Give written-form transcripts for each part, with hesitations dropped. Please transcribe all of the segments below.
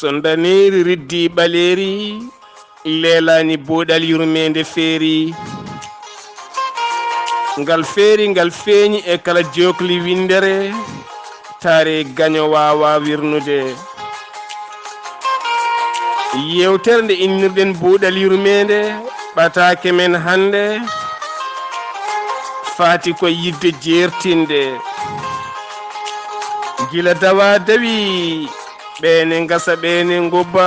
sondaniri riddi baleri lelani bodal yurmende feeri ngal feeri ngal feeñi e kala jokli windere tare gaño wawa wirnude yewtere nde innirden bodal yurmende ɓatake men hande fati ko yidde jertinde gila dawa dawi ɓene ngasa ɓene ngobba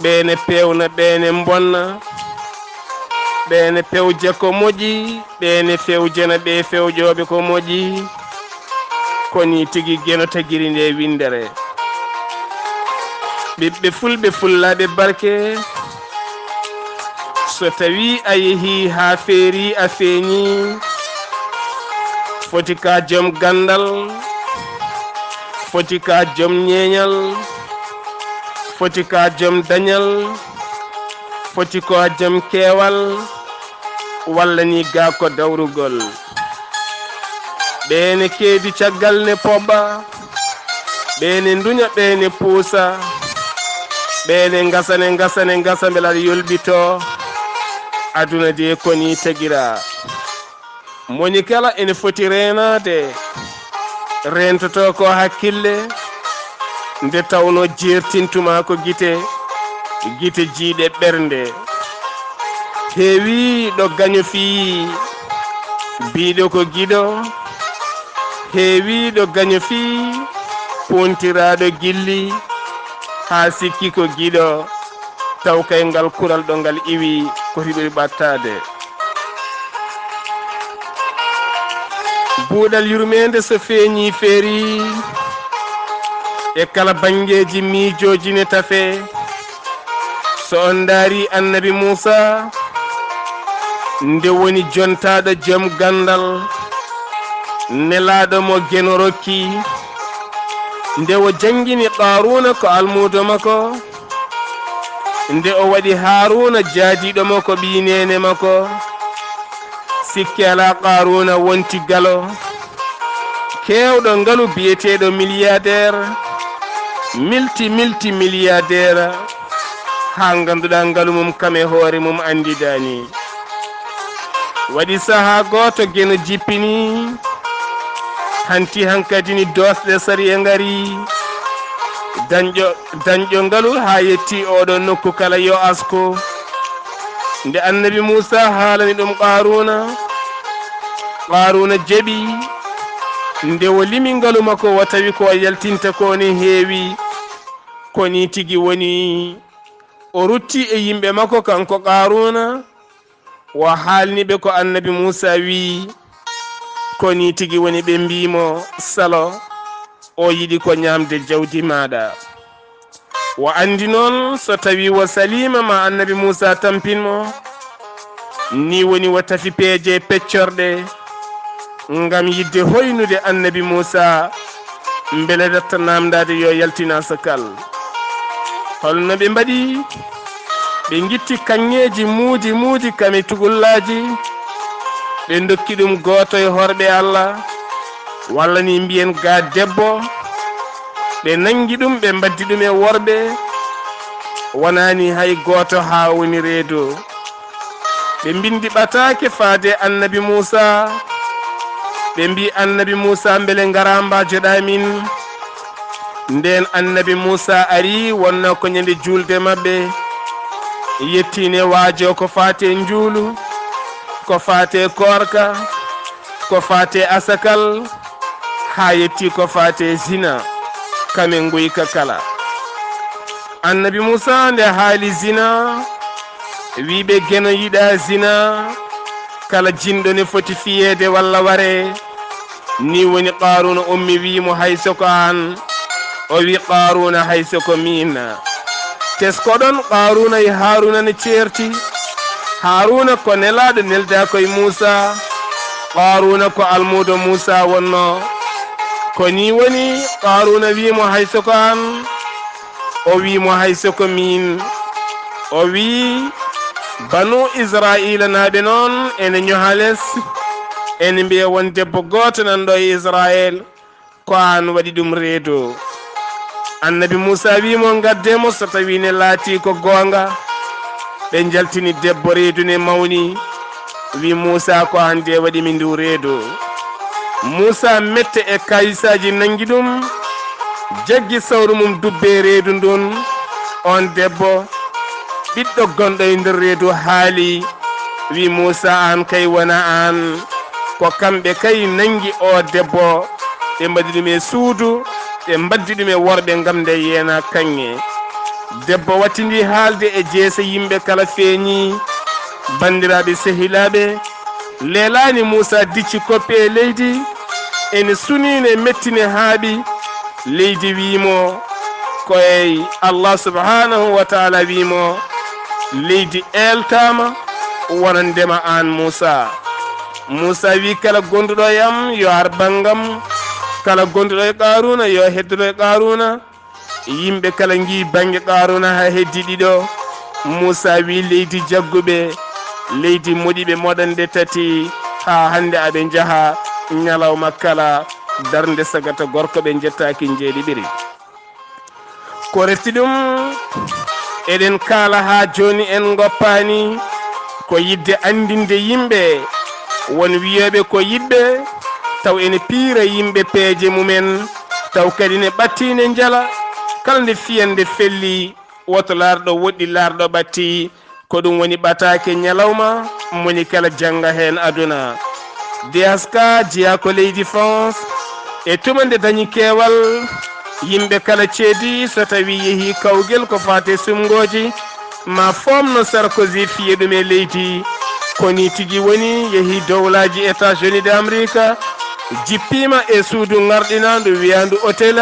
ɓene pewna ɓene bonna ɓene pewje ko moƴƴi ɓene fewjena ɓe fewjoɓe ko moƴƴi koni tigi geno tagiri nde windere ɓiɓɓe fulɓe fullaɓe barke so tawi a yeehi ha feeri a feeñi foti ka joom gandal foti ka joom ñeeñal foti ka joom dañal foti ko joom keewal walla ni ga ko dawrugol ɓene keedi caggal ne poɓɓa ɓene duña ɓene puusa ɓene ngasa beela yolbito aduna de koni tagira moni kala ene foti renade rentoto ko hakkille nde tawno jertintuma ko gite jiiɗe ɓernde heewi ɗo gaño fii biiɗo ko giɗo heewi ɗo gaño fii pontiraɗo gilli ha sikki ko giɗo taw kay ngal kural ɗo ngal iwi ko hiɓiri ɓattade buuɗal yurmede so feeñi feeri e kala bangeji miijoji ne tafe so on daari annabi Musa nde woni jontaɗo joom gandal nelaɗo mo geno rokki nde o jangini Qaruna ko almudo makko nde o waɗi Haruna jaadiɗo makko ɓinene makko sikki ala Qaruna wonti galo kewɗo ngalu biyeteɗo milliardaire multi milliardaire ha ganduɗa ngalu mum kame hoore mum andidani waɗi saha goto geno jippini hanti hankadini dosɗe sariya ngari dañƴo ngalu ha yetti oɗo nokku kala yo asko nde annabi Musa haalani ɗum Qaruna jeeɓi nde o limi ngalu makko o tawi ko yaltinta ko ni heewi koni tigi woni o rutti e yimɓe makko kanko Qaruna o haalniɓe ko annabi Musa wi koni tigi woni ɓe mbimo salo o yiɗi ko ñamde jawdi maɗa o andi noon so tawi wo salima ma annabi Musa tampinmo ni woni wo tafi peeje peccorɗe ngam yidde hoynude annabi Musa beele datta namdade yo yaltina sakal holno ɓe mbaɗi ɓe gitti kanŋeji muudi kame tugullaji ɓe dokki ɗum goto e horɓe Allah walla ni mbiyen ga debbo ɓe nangi ɗum ɓe mbaddi ɗum e worɓe wonani hay goto ha woni reedo ɓe mbindi ɓatake faade annabi Musa ɓe mbi annabi Musa beele ngaramba joɗamin nden annabi Musa ari wonna ko ñande julde mabɓe yettine waajo ko faate njuulu ko faate korka ko faate asakal ha yetti ko faate zina kame nguyka kala annabi Musa nde haali zina wiɓe geno yiɗa zina kala jinɗo ne foti fiyede walla ware ni woni Qaruna ummi wimo haysoko an o wi Qaruna haysoko min teskoɗon Qaruna e Haruna ne certi Haruna ko nelaɗo nelda koye Musa Qaruna ko almudo Musa wonno ko ni woni Qaruna wimo haysoko an o wimo haysoko min o wi banu Israila naɓe noon ene ñohales ene mbiya won debbo goto nanɗo e Israel ko an waɗi ɗum reedo annabi Musa wimo gaddemo so tawi ne laati ko gonga. ɓe jaltini debbo reedu ne mawni wi Musa ko hande waɗi mi ndu reedu. Musa mette e kayisaji nangi ɗum jaggi sawru mum dubbe reedu ndun. on debbo ɓiɗɗo gonɗo e nder reedu haali wi Musa an kay wona an ko kamɓe kay nangi o debbo ɓe mbaɗi ɗum e suudu ɓe mbaddi ɗum e worɓe ngam nde yena kanŋe. debbo wattindi haalde e jeese yimɓe kala feeñi. bandiraɓe sehilaɓe leelani Musa dicci koppi e leydi ene sunine mettine haaɓi. leydi wimo koye Allah subhanahu wa taala wimo leydi eltama wona ndema an Musa. Musa wi kala gonduɗo yam yo ar bangam, kala gonduɗo e Qaruna yo heddoto e Qaruna. yimɓe kala gi bange Qaruna ha heddi ɗiɗo. Musa wi leydi jagguɓe leydi moɗiɓe moɗande tati ha hande aɓe jaaha ñalawma kala darde sagata gorko ɓe jettaki jeeɗi ɓiri. ko refti ɗum eɗen kaala ha joni en goppani ko yidde andinde yimɓe won wiyoɓe ko yiɗɓe taw ene piira yimɓe peeje mumen taw kadi ne ɓattine jala. kala nde fiyande felli woto laarɗo woɗɗi laarɗo ɓatti ko ɗum woni ɓatake ñalawma moni kala janga hen aduna. DSK jeeya ko leydi France e tuma nde dañi keewal yimɓe kala ceedi so tawi yeehi kawgel ko fate sumgoji ma fomno Sarkozy fiye ɗum e leydi koni tigi woni yeehi dowlaji États-Unis d'Amérique jippima e suudu ngarɗinandu wiyandu hôtel.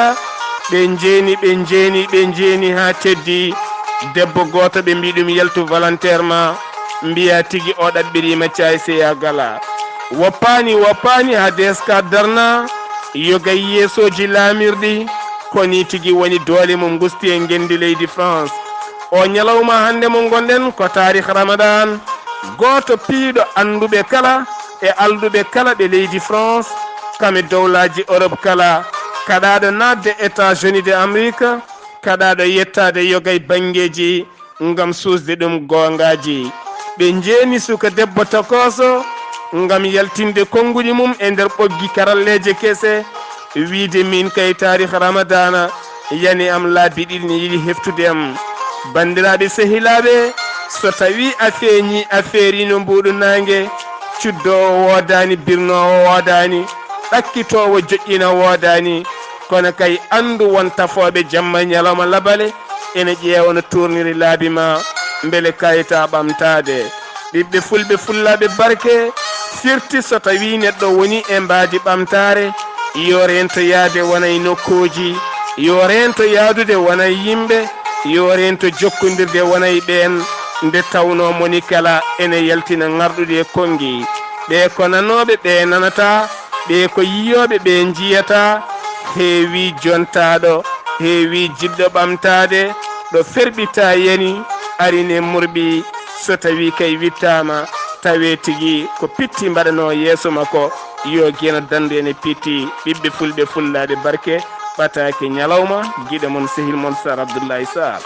ɓe jeeni ha teddi. debbo goto ɓe mbi ɗum yaltu volontairement mbiya tigi o ɗaɓɓirima caay seya gala. woppani ha DSK darna yogay yeesoji laamirɗi koni tigi woni doole mum gusti e gendi leydi France. o ñalawma hande mo gonɗen ko tarikh Ramadan. goto piiɗo anduɓe kala e alduɓe kala ɓe leydi France kame dowlaji Europe kala kaɗaɗo nadde États-Unis d'Amérique kaɗaɗo yettade yogay bangeji ngam susde ɗum gongaji. ɓe jeeni suka debbo tokoso ngam yaltinde konguɗi mum e nder ɓoggi karalleje kese wiide min kay tarikh Ramadana yani am laabi ɗiɗi ne yiɗi heftudem. bandiraɓe sehilaɓe so tawi a feeñi a feerino mbuɗu nangue cuddowo wodani birnowo wodani ɗakkitowo joƴƴina wodani kono kay andu won tafoɓe jamma ñalawma labale ene ƴeewa no tourniri laabi ma beele kayita ɓamtade. ɓiɓɓe fulɓe fullaɓe barke firti so tawi neɗɗo woni e mbadi ɓamtare yo rento yaade wonay nokkuji yo rento yaadude wonay yimɓe yo rento jokkodirde wonay ɓen nde tawno moni kala ene yaltina ngarɗude e kongi. ɓe ko nanoɓe ɓe nanata ɓe ko yiyoɓe ɓe jiyata. heewi jontaɗo heewi jiɗɗo ɓamtade ɗo ferɓita yani arine murɓi so tawi kay wittama tawe tigui ko pitti mbaɗano yeeso makko yo gueno dandu ene pitti. ɓiɓɓe fulɓe fullaɓe barke ɓatake ñalawma guiɗo moon sehil moon Sar Abdoullahi Sar.